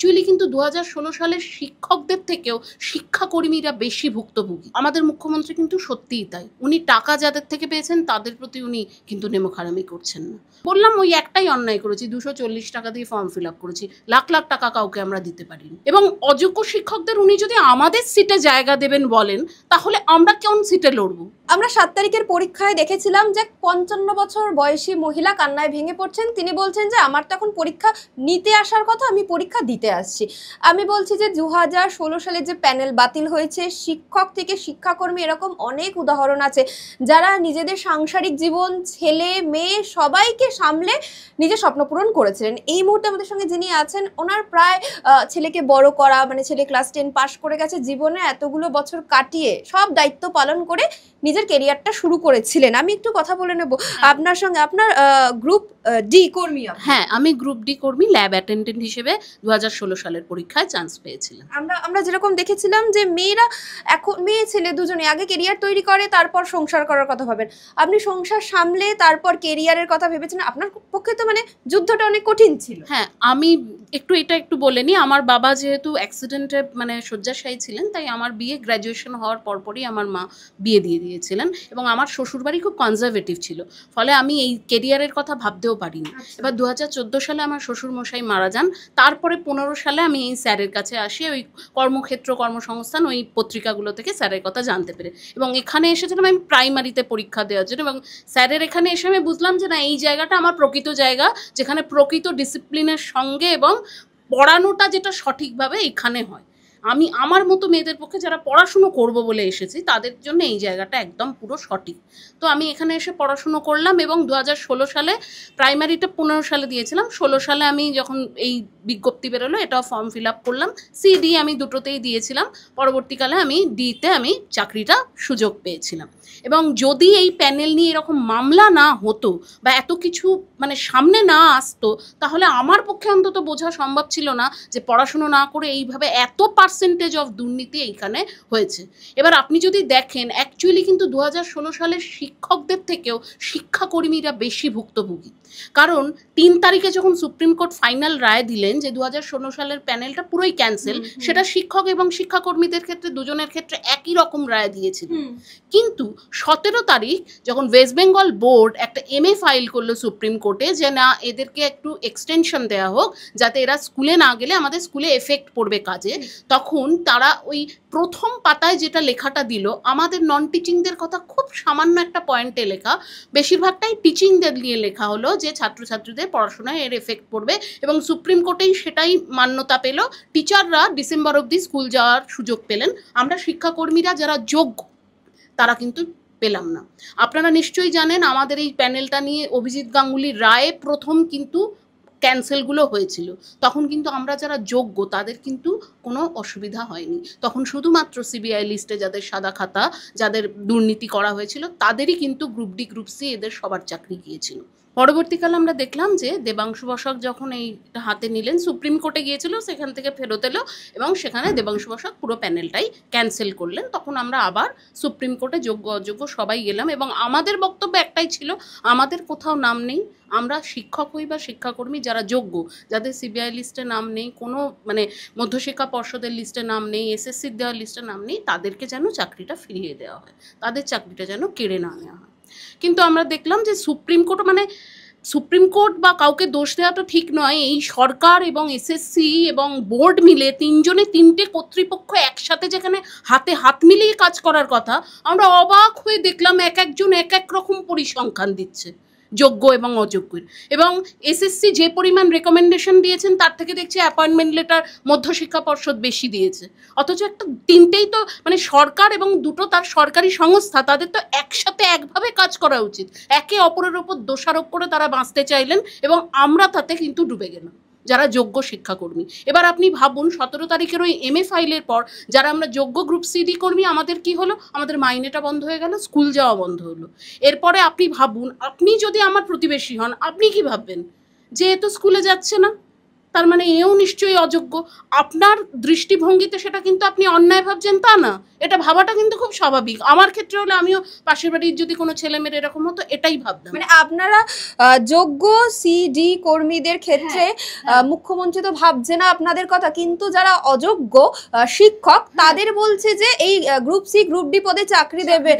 Actually কিন্তু 2016 সালের শিক্ষকদের থেকেও শিক্ষাকর্মীরা বেশি ভুক্তভোগী। আমাদের মুখ্যমন্ত্রী কিন্তু সত্যিই তাই। উনি টাকা যাদের থেকে পেয়েছেন তাদের প্রতি উনি কিন্তু নেমোখারামি করছেন না। বললাম ওই একটাই অন্যায় করেছি, 240 টাকা দিয়ে ফর্ম ফিল আপ করেছি, লাখ লাখ টাকা কাউকে আমরা দিতে পারিনি। এবং অযোগ্য শিক্ষকদের উনি যদি আমাদের সিটে জায়গা দেবেন বলেন, তাহলে আমরা কোন সিটে লড়বো? আমরা 7 তারিখের পরীক্ষায় দেখেছিলাম যে 55 বছর বয়সী মহিলা কান্নায় ভেঙে পড়ছেন। তিনি বলছেন যে আমার তো এখন পরীক্ষা নিতে আসার কথা, আমি পরীক্ষা দিতে আসছি। আমি বলছি যে 2016 সালে যে প্যানেল বাতিল হয়েছে, শিক্ষক থেকে শিক্ষাকর্মী এরকম অনেক উদাহরণ আছে যারা নিজেদের সাংসারিক জীবন, ছেলে মেয়ে সবাইকে সামলে নিজের স্বপ্ন পূরণ করেছিলেন। এই মুহূর্তে আমাদের সঙ্গে যিনি আছেন, ওনার প্রায় ছেলেকে বড় করা, মানে ছেলে ক্লাস 10 পাশ করে গেছে, জীবনে এতগুলো বছর কাটিয়ে সব দায়িত্ব পালন করে নিজের ক্যারিয়ারটা শুরু করেছিলেন। আমি একটু কথা বলে নেব আপনার সঙ্গে। আপনার গ্রুপ ডি কর্মী। হ্যাঁ, আমি গ্রুপ ডি কর্মী, ল্যাব অ্যাটেন্ডেন্ট হিসেবে 2016 সালের পরীক্ষায় চান্স পেয়েছিলাম। আমরা যেরকম দেখেছিলাম যে মেয়েরা এখন, মেয়ে ছেলে দুজনে আগে ক্যারিয়ার তৈরি করে তারপর সংসার করার কথা ভাবেন। আপনি সংসার সামলে তারপর ক্যারিয়ারের কথা ভেবেছেন। আপনার পক্ষে তো মানে যুদ্ধটা অনেক কঠিন ছিল। হ্যাঁ, আমি একটু বলে নিই। আমার বাবা যেহেতু অ্যাক্সিডেন্টে মানে শয্যাশায়ী ছিলেন, তাই আমার বিয়ে গ্র্যাজুয়েশন হওয়ার পরপরই আমার মা বিয়ে দিয়ে দিয়েছিলেন। এবং আমার শ্বশুরবাড়ি খুব কনজারভেটিভ ছিল, ফলে আমি এই কেরিয়ারের কথা ভাবতেও পারিনি। এবার 2014 সালে আমার শ্বশুরমশাই মারা যান। তারপরে 15 সালে আমি এই স্যারের কাছে আসি, ওই কর্মক্ষেত্র কর্মসংস্থান ওই পত্রিকাগুলো থেকে স্যারের কথা জানতে পেরে। এবং এখানে এসেছিলাম আমি প্রাইমারিতে পরীক্ষা দেওয়ার জন্য। এবং স্যারের এখানে এসে আমি বুঝলাম যে না, এই জায়গাটা আমার প্রকৃত জায়গা, যেখানে প্রকৃত ডিসিপ্লিনের সঙ্গে এবং পড়ানোটা যেটা সঠিকভাবে এখানে হয়। আমি আমার মতো মেয়েদের পক্ষে যারা পড়াশুনো করব বলে এসেছি, তাদের জন্য এই জায়গাটা একদম পুরো সঠিক। তো আমি এখানে এসে পড়াশুনো করলাম এবং 2016 সালে, প্রাইমারিটা 15 সালে দিয়েছিলাম, 16 সালে আমি যখন এই বিজ্ঞপ্তি বেরোলো, এটাও ফর্ম ফিল আপ করলাম। সিডি আমি দুটোতেই দিয়েছিলাম। পরবর্তীকালে আমি ডিতে আমি চাকরিটা সুযোগ পেয়েছিলাম। এবং যদি এই প্যানেল নিয়ে এরকম মামলা না হতো বা এত কিছু মানে সামনে না আসতো, তাহলে আমার পক্ষে অন্তত বোঝা সম্ভব ছিল না যে পড়াশুনো না করে এইভাবে এত পার্সেন্টেজ অফ দুর্নীতি এইখানে হয়েছে। এবার আপনি যদি দেখেন, অ্যাকচুয়ালি কিন্তু 2016 সালের শিক্ষকদের থেকেও শিক্ষাকর্মীরা বেশি ভুক্তভোগী। কারণ 3 তারিখে যখন সুপ্রিম কোর্ট ফাইনাল রায় দিলেন যে 2016 সালের প্যানেলটা পুরোই ক্যান্সেল, সেটা শিক্ষক এবং শিক্ষাকর্মীদের ক্ষেত্রে দুজনের ক্ষেত্রে একই রকম রায় দিয়েছিল। কিন্তু 17 তারিখ যখন ওয়েস্ট বেঙ্গল বোর্ড একটা MA ফাইল করলো সুপ্রিম কোর্টে যে না, এদেরকে একটু এক্সটেনশন দেওয়া হোক যাতে এরা স্কুলে না গেলে আমাদের স্কুলে এফেক্ট পড়বে কাজে, তখন তারা ওই প্রথম পাতায় যেটা লেখাটা দিল, আমাদের নন টিচিংদের কথা খুব সামান্য একটা পয়েন্টে লেখা, বেশিরভাগটাই টিচিংদের নিয়ে লেখা হলো যে ছাত্রছাত্রীদের পড়াশোনায় এর এফেক্ট পড়বে। এবং সুপ্রিম কোর্টেই সেটাই মান্যতা পেল। টিচাররা ডিসেম্বর অবধি স্কুল যাওয়ার সুযোগ পেলেন। আমরা শিক্ষাকর্মীরা যারা যোগ্য তারা কিন্তু পেলাম না। আপনারা নিশ্চয়ই জানেন আমাদের এই প্যানেলটা নিয়ে অভিজিৎ গাঙ্গুলির রায়ে প্রথম কিন্তু ক্যান্সেলগুলো হয়েছিল। তখন কিন্তু আমরা যারা যোগ্য তাদের কিন্তু কোনো অসুবিধা হয়নি। তখন শুধুমাত্র CBI লিস্টে যাদের সাদা খাতা, যাদের দুর্নীতি করা হয়েছিল, তাদেরই কিন্তু গ্রুপ ডি গ্রুপ সি এদের সবার চাকরি গিয়েছিল। পরবর্তীকালে আমরা দেখলাম যে দেবাংশু বসাক যখন এইটা হাতে নিলেন, সুপ্রিম কোর্টে গিয়েছিল, সেখান থেকে ফেরত এলো এবং সেখানে দেবাংশু বসাক পুরো প্যানেলটাই ক্যান্সেল করলেন। তখন আমরা আবার সুপ্রিম কোর্টে যোগ্য অযোগ্য সবাই গেলাম এবং আমাদের বক্তব্য একটাই ছিল, আমাদের কোথাও নাম নেই। আমরা শিক্ষক হই বা শিক্ষাকর্মী যারা যোগ্য, যাদের CBI লিস্টে নাম নেই, কোনো মানে মধ্যশিক্ষা পর্ষদের লিস্টে নাম নেই, SSCর দেওয়ার লিস্টে নাম নেই, তাদেরকে যেন চাকরিটা ফিরিয়ে দেওয়া হয়, তাদের চাকরিটা যেন কেড়ে না নেওয়া হয়। কিন্তু আমরা দেখলাম যে সুপ্রিম কোর্ট বা কাউকে দোষ দেওয়া তো ঠিক নয়, এই সরকার এবং SSC এবং বোর্ড মিলে তিনজনে তিনটে কর্তৃপক্ষ একসাথে যেখানে হাতে হাত মিলিয়ে কাজ করার কথা, আমরা অবাক হয়ে দেখলাম এক একজন এক এক রকম পরিসংখ্যান দিচ্ছে যোগ্য এবং অযোগ্যের। এবং SSC যে পরিমাণ রেকমেন্ডেশন দিয়েছেন তার থেকে দেখছি অ্যাপয়েন্টমেন্ট লেটার মধ্যশিক্ষা পর্ষদ বেশি দিয়েছে। অথচ একটা তিনটেই তো মানে সরকার এবং দুটো তার সরকারি সংস্থা, তাদের তো একসাথে একভাবে কাজ করা উচিত। একে অপরের ওপর দোষারোপ করে তারা বাঁচতে চাইলেন এবং আমরা তাতে কিন্তু ডুবে গেলাম যারা যোগ্য শিক্ষাকর্মী। এবার আপনি ভাবুন 17 তারিখের ওই MA ফাইলের পর যারা আমরা যোগ্য গ্রুপ CD কর্মী, আমাদের কি হলো? আমাদের মাইনেটা বন্ধ হয়ে গেল, স্কুল যাওয়া বন্ধ হলো। এরপরে আপনি ভাবুন, আপনি যদি আমার প্রতিবেশী হন, আপনি কি ভাববেন? যে এ তো স্কুলে যাচ্ছে না, তার মানে এও নিশ্চয়ই অযোগ্য। আপনার দৃষ্টিভঙ্গিতে সেটা কিন্তু আপনি অন্যায় ভাবছেন তা না, এটা ভাবাটা কিন্তু খুব স্বাভাবিক। আমার ক্ষেত্রে হলে আমিও পাশের বাড়ির যদি কোনো ছেলেমেয়ের এরকম হতো এটাই ভাবতাম। মানে আপনারা যোগ্য সিডি কর্মীদের ক্ষেত্রে মুখ্যমন্ত্রী তো ভাবছে না আপনাদের কথা, কিন্তু যারা অযোগ্য শিক্ষক তাদের বলছে যে এই গ্রুপ সি গ্রুপ ডি পদে চাকরি দেবে।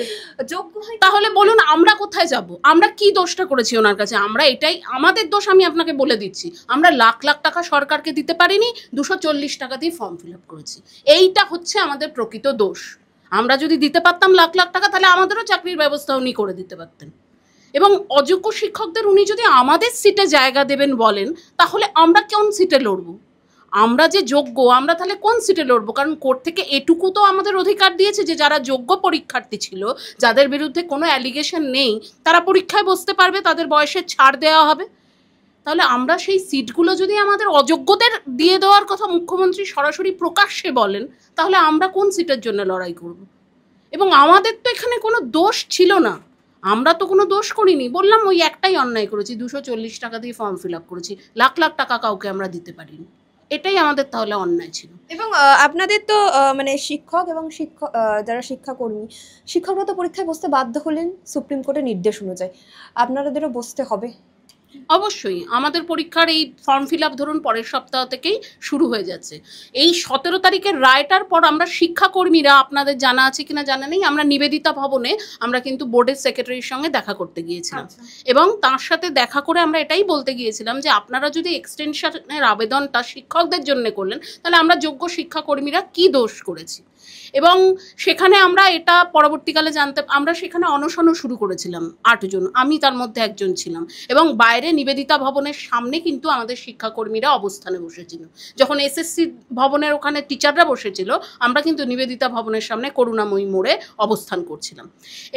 যোগ্য তাহলে বলুন আমরা কোথায় যাব? আমরা কি দোষটা করেছি ওনার কাছে? আমরা এটাই আমাদের দোষ, আমি আপনাকে বলে দিচ্ছি। আমরা লাখ লাখ টাকা সরকারকে দিতে পারিনি, 240 টাকা দিয়ে ফর্ম ফিল আপ করেছি। এইটা হচ্ছে আমাদের প্রকৃত দোষ। আমরা যদি দিতে পারতাম লাখ লাখ টাকা, তাহলে আমাদেরও চাকরির ব্যবস্থা উনি করে দিতে পারতেন। এবং অযোগ্য শিক্ষকদের উনি যদি আমাদের সিটে জায়গা দেবেন বলেন, তাহলে আমরা কোন সিটে লড়ব? আমরা যে যোগ্য, আমরা তাহলে কোন সিটে লড়বো? কারণ কোর্ট থেকে এটুকু তো আমাদের অধিকার দিয়েছে যে যারা যোগ্য পরীক্ষার্থী ছিল, যাদের বিরুদ্ধে কোনো অ্যালিগেশন নেই, তারা পরীক্ষায় বসতে পারবে, তাদের বয়সের ছাড় দেওয়া হবে। তাহলে আমরা সেই সিটগুলো যদি আমাদের অযোগ্যদের দিয়ে দেওয়ার কথা মুখ্যমন্ত্রী সরাসরি প্রকাশ্যে বলেন, তাহলে আমরা কোন সিটের জন্য লড়াই করব? এবং আমাদের তো এখানে কোনো দোষ ছিল না, আমরা তো কোনো দোষ করিনি। বললাম ওই একটাই অন্যায় করেছি, 240 টাকা দিয়ে ফর্ম ফিল আপ করেছি, লাখ লাখ টাকা কাউকে আমরা দিতে পারিনি। এটাই আমাদের তাহলে অন্যায় ছিল। এবং আপনাদের তো মানে শিক্ষক এবং যারা শিক্ষাকর্মী, শিক্ষকরা তো পরীক্ষায় বসতে বাধ্য হলেন সুপ্রিম কোর্টের নির্দেশ অনুযায়ী, আপনাদেরও বসতে হবে। অবশ্যই আমাদের পরীক্ষার এই ফর্ম ফিল আপ ধরুন পরের সপ্তাহ থেকেই শুরু হয়ে যাচ্ছে। এই 17 তারিখের রায়টার পর আমরা শিক্ষাকর্মীরা, আপনাদের জানা আছে কিনা জানা নেই, আমরা নিবেদিতা ভবনে আমরা কিন্তু বোর্ডের সেক্রেটারির সঙ্গে দেখা করতে গিয়েছিলাম। এবং তার সাথে দেখা করে আমরা এটাই বলতে গিয়েছিলাম যে আপনারা যদি এক্সটেনশনের আবেদনটা শিক্ষকদের জন্য করলেন, তাহলে আমরা যোগ্য শিক্ষাকর্মীরা কি দোষ করেছি। এবং সেখানে আমরা এটা পরবর্তীকালে আমরা সেখানে অনশনও শুরু করেছিলাম 8 জন, আমি তার মধ্যে একজন ছিলাম। এবং বাইরে নিবেদিতা ভবনের সামনে কিন্তু আমাদের শিক্ষাকর্মীরা অবস্থানে বসেছিল। যখন এসএসসি ভবনের ওখানে টিচাররা বসেছিল, আমরা কিন্তু নিবেদিতা ভবনের সামনে করুণাময়ী মোড়ে অবস্থান করছিলাম।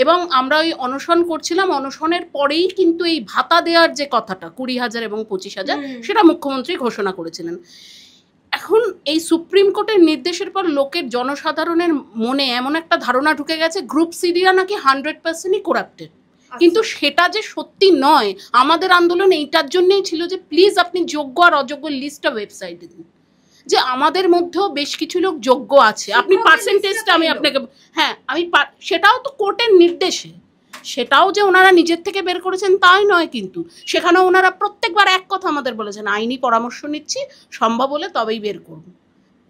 এবং আমরা ওই অনশন করছিলাম। অনশনের পরেই কিন্তু এই ভাতা দেওয়ার যে কথাটা 20,000 এবং 25,000, সেটা মুখ্যমন্ত্রী ঘোষণা করেছিলেন। এখন এই সুপ্রিম কোর্টের নির্দেশের পর লোকের, জনসাধারণের মনে এমন একটা ধারণা ঢুকে গেছে গ্রুপ সিডিরা নাকি 100%ই করাপ্টেড। কিন্তু সেটা যে সত্যি নয়। আমাদের আন্দোলন এইটার জন্যই ছিল যে প্লিজ আপনি যোগ্য আর অযোগ্য লিস্টটা ওয়েবসাইটে দিন, যে আমাদের মধ্যেও বেশ কিছু লোক যোগ্য আছে। আপনি পার্সেন্টেজটা আমি আপনাকে, হ্যাঁ আমি সেটাও তো কোর্টের নির্দেশে, সেটাও যে ওনারা নিজের থেকে বের করেছেন তাই নয়, কিন্তু সেখানেও ওনারা প্রত্যেকবার এক কথা আমাদের বলেছেন, আইনি পরামর্শ নিচ্ছি, সম্ভব হলে তবেই বের করব।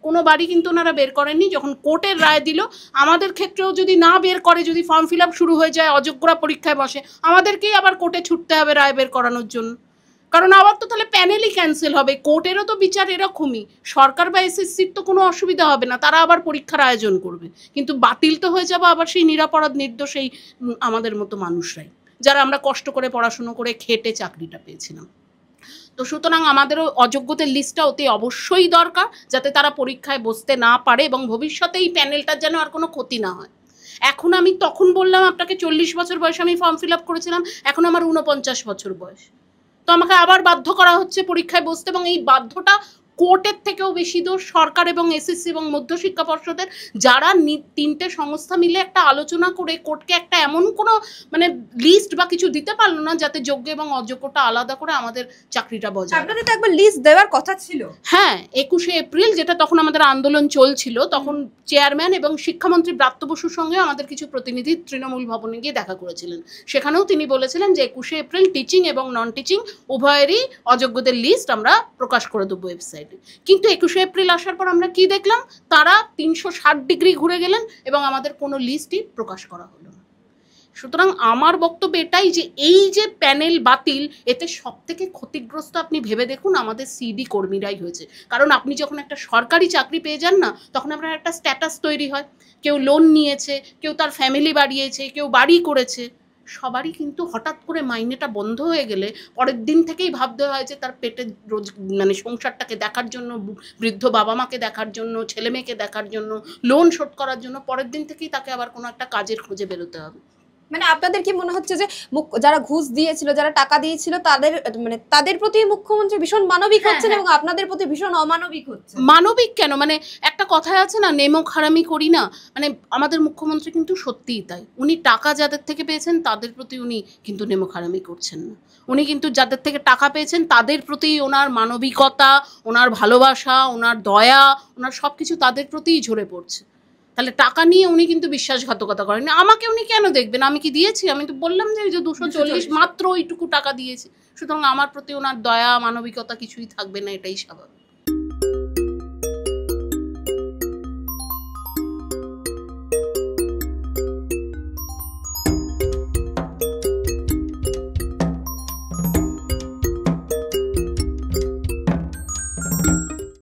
কোনো বাড়ি কিন্তু ওনারা বের করেননি। যখন কোর্টের রায় দিল, আমাদের ক্ষেত্রেও যদি না বের করে, যদি ফর্ম ফিল আপ শুরু হয়ে যায়, অযোগ্যরা পরীক্ষায় বসে, আমাদেরকেই আবার কোর্টে ছুটতে হবে রায় বের করানোর জন্য। কারণ আবার তো তাহলে প্যানেলই ক্যান্সেল হবে। কোর্টেরও তো বিচার এরকমই, সরকার বা এসএসসির তো কোনো অসুবিধা হবে না, তারা আবার পরীক্ষার আয়োজন করবে, কিন্তু বাতিল তো হয়ে যাবে আবার সেই নিরাপরাধ নির্দোষ এই আমাদের মতো মানুষরাই, যারা আমরা কষ্ট করে পড়াশুনো করে খেটে চাকরিটা পেয়েছিলাম। তো সুতরাং আমাদেরও অযোগ্যদের লিস্টটা অতি অবশ্যই দরকার, যাতে তারা পরীক্ষায় বসতে না পারে এবং ভবিষ্যতে এই প্যানেলটার যেন আর কোনো ক্ষতি না হয়। এখন আমি তখন বললাম আপনাকে 40 বছর বয়সে আমি ফর্ম ফিল আপ করেছিলাম, এখন আমার 49 বছর বয়স, তো আমাকে আবার বাধ্য করা হচ্ছে পরীক্ষায় বসতে। এবং এই বাধ্যটা কোর্টের থেকেও বেশি দোষ সরকার এবং এসএসসি এবং মধ্যশিক্ষা পর্ষদের, যারা তিনটে সংস্থা মিলে একটা আলোচনা করে কোর্টকে একটা এমন কোনো মানে লিস্ট বা কিছু দিতে পারলো না যাতে যোগ্য এবং অযোগ্যটা আলাদা করে আমাদের চাকরিটা বজায়। আপনাদের তো একবার লিস্ট দেওয়ার কথা ছিল। হ্যাঁ, 21শে এপ্রিল, যেটা তখন আমাদের আন্দোলন চলছিল, তখন চেয়ারম্যান এবং শিক্ষামন্ত্রী ব্রাত্য বসুর সঙ্গে আমাদের কিছু প্রতিনিধি তৃণমূল ভবনে গিয়ে দেখা করেছিলেন। সেখানেও তিনি বলেছিলেন যে 21শে এপ্রিল টিচিং এবং নন টিচিং উভয়েরই অযোগ্যদের লিস্ট আমরা প্রকাশ করে দেবো ওয়েবসাইটে। কিন্তু 21শে এপ্রিল আসার পর আমরা কি দেখলাম, তারা 360 ডিগ্রি ঘুরে গেলেন এবং আমাদের কোনো লিস্টই প্রকাশ করা হলো না। সুতরাং আমার বক্তব্য এটাই যে এই যে প্যানেল বাতিল, এতে সব থেকে ক্ষতিগ্রস্ত আপনি ভেবে দেখুন আমাদের সিডি কর্মীরাই হয়েছে। কারণ আপনি যখন একটা সরকারি চাকরি পেয়ে যান না, তখন আপনার একটা স্ট্যাটাস তৈরি হয়। কেউ লোন নিয়েছে, কেউ তার ফ্যামিলি বাড়িয়েছে, কেউ বাড়ি করেছে, সবারই কিন্তু হঠাৎ করে মাইনেটা বন্ধ হয়ে গেলে পরের দিন থেকেই ভাবতে হয় যে তার পেটের রোজ মানে সংসারটাকে দেখার জন্য, বৃদ্ধ বাবা মাকে দেখার জন্য, ছেলে মেয়েকে দেখার জন্য, লোন শোধ করার জন্য পরের দিন থেকেই তাকে আবার কোনো একটা কাজের খোঁজে বেরোতে হবে। মানে আপনাদের কি মনে হচ্ছে যে যারা ঘুষ দিয়েছিল, যারা টাকা দিয়েছিল, তাদের মানে তাদের প্রতি মুখ্যমন্ত্রী ভীষণ মানবিক হ্যাঁ, হচ্ছেন হ্যাঁ। এবং আপনাদের প্রতি ভীষণ অমানবিক হচ্ছেন? মানবিক কেন, মানে একটা কথায় আছে না, নেমক হারামি করি না, মানে আমাদের মুখ্যমন্ত্রী কিন্তু সত্যিই তাই। উনি টাকা যাদের থেকে পেয়েছেন তাদের প্রতি উনি কিন্তু নেমক হারামি করছেন না। উনি কিন্তু যাদের থেকে টাকা পেয়েছেন তাদের প্রতি ওনার মানবিকতা, ওনার ভালোবাসা, ওনার দয়া, ওনার সব কিছু তাদের প্রতিই ঝরে পড়ছে। তাহলে টাকা নিয়ে উনি কিন্তু বিশ্বাসঘাতকতা করেন। আমাকে উনি কেন দেখবেন? আমি কি দিয়েছি? আমি তো বললাম যে 240 মাত্র ওইটুকু টাকা দিয়েছি। সুতরাং আমার প্রতি ওনার দয়া মানবিকতা কিছুই থাকবে না, এটাই স্বাভাবিক।